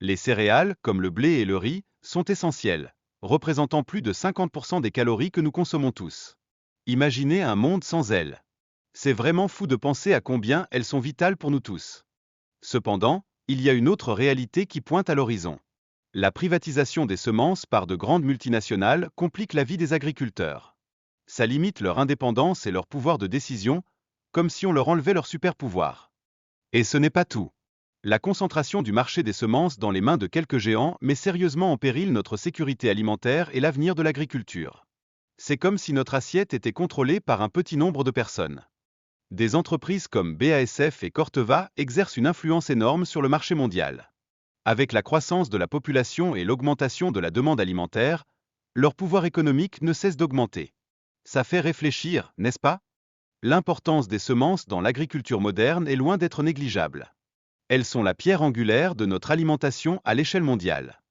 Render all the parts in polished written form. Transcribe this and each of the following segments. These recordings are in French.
Les céréales, comme le blé et le riz, sont essentielles, représentant plus de 50% des calories que nous consommons tous. Imaginez un monde sans elles. C'est vraiment fou de penser à combien elles sont vitales pour nous tous. Cependant, il y a une autre réalité qui pointe à l'horizon. La privatisation des semences par de grandes multinationales complique la vie des agriculteurs. Ça limite leur indépendance et leur pouvoir de décision, comme si on leur enlevait leur super pouvoir. Et ce n'est pas tout. La concentration du marché des semences dans les mains de quelques géants met sérieusement en péril notre sécurité alimentaire et l'avenir de l'agriculture. C'est comme si notre assiette était contrôlée par un petit nombre de personnes. Des entreprises comme BASF et Corteva exercent une influence énorme sur le marché mondial. Avec la croissance de la population et l'augmentation de la demande alimentaire, leur pouvoir économique ne cesse d'augmenter. Ça fait réfléchir, n'est-ce pas? L'importance des semences dans l'agriculture moderne est loin d'être négligeable. Elles sont la pierre angulaire de notre alimentation à l'échelle mondiale.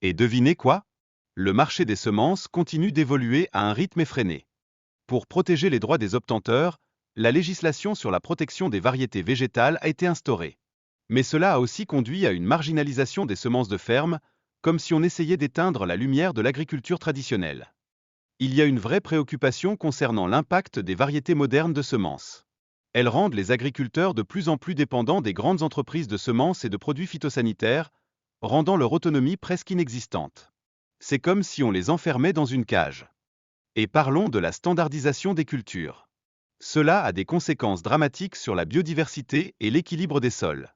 Et devinez quoi? Le marché des semences continue d'évoluer à un rythme effréné. Pour protéger les droits des obtenteurs, la législation sur la protection des variétés végétales a été instaurée. Mais cela a aussi conduit à une marginalisation des semences de ferme, comme si on essayait d'éteindre la lumière de l'agriculture traditionnelle. Il y a une vraie préoccupation concernant l'impact des variétés modernes de semences. Elles rendent les agriculteurs de plus en plus dépendants des grandes entreprises de semences et de produits phytosanitaires, rendant leur autonomie presque inexistante. C'est comme si on les enfermait dans une cage. Et parlons de la standardisation des cultures. Cela a des conséquences dramatiques sur la biodiversité et l'équilibre des sols.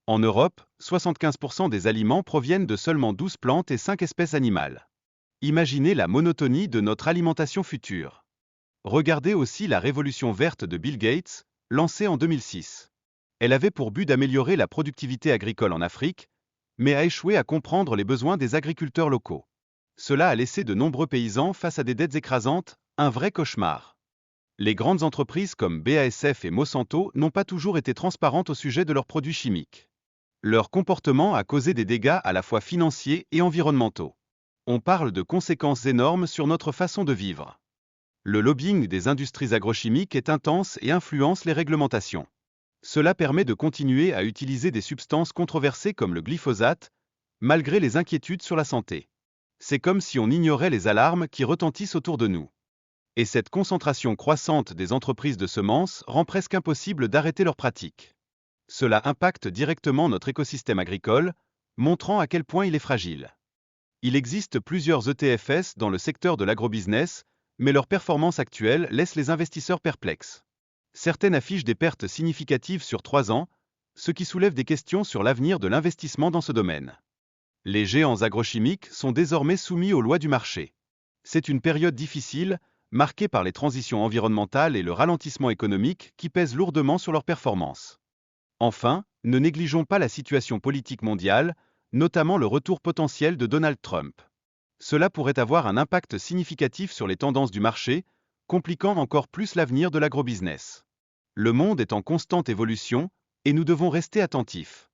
En Europe, 75% des aliments proviennent de seulement 12 plantes et 5 espèces animales. Imaginez la monotonie de notre alimentation future. Regardez aussi la révolution verte de Bill Gates, lancée en 2006. Elle avait pour but d'améliorer la productivité agricole en Afrique, mais a échoué à comprendre les besoins des agriculteurs locaux. Cela a laissé de nombreux paysans face à des dettes écrasantes, un vrai cauchemar. Les grandes entreprises comme BASF et Monsanto n'ont pas toujours été transparentes au sujet de leurs produits chimiques. Leur comportement a causé des dégâts à la fois financiers et environnementaux. On parle de conséquences énormes sur notre façon de vivre. Le lobbying des industries agrochimiques est intense et influence les réglementations. Cela permet de continuer à utiliser des substances controversées comme le glyphosate, malgré les inquiétudes sur la santé. C'est comme si on ignorait les alarmes qui retentissent autour de nous. Et cette concentration croissante des entreprises de semences rend presque impossible d'arrêter leurs pratiques. Cela impacte directement notre écosystème agricole, montrant à quel point il est fragile. Il existe plusieurs ETFS dans le secteur de l'agrobusiness, mais leur performance actuelle laisse les investisseurs perplexes. Certaines affichent des pertes significatives sur 3 ans, ce qui soulève des questions sur l'avenir de l'investissement dans ce domaine. Les géants agrochimiques sont désormais soumis aux lois du marché. C'est une période difficile, marquée par les transitions environnementales et le ralentissement économique qui pèsent lourdement sur leur performance. Enfin, ne négligeons pas la situation politique mondiale, notamment le retour potentiel de Donald Trump. Cela pourrait avoir un impact significatif sur les tendances du marché, compliquant encore plus l'avenir de l'agrobusiness. Le monde est en constante évolution, et nous devons rester attentifs.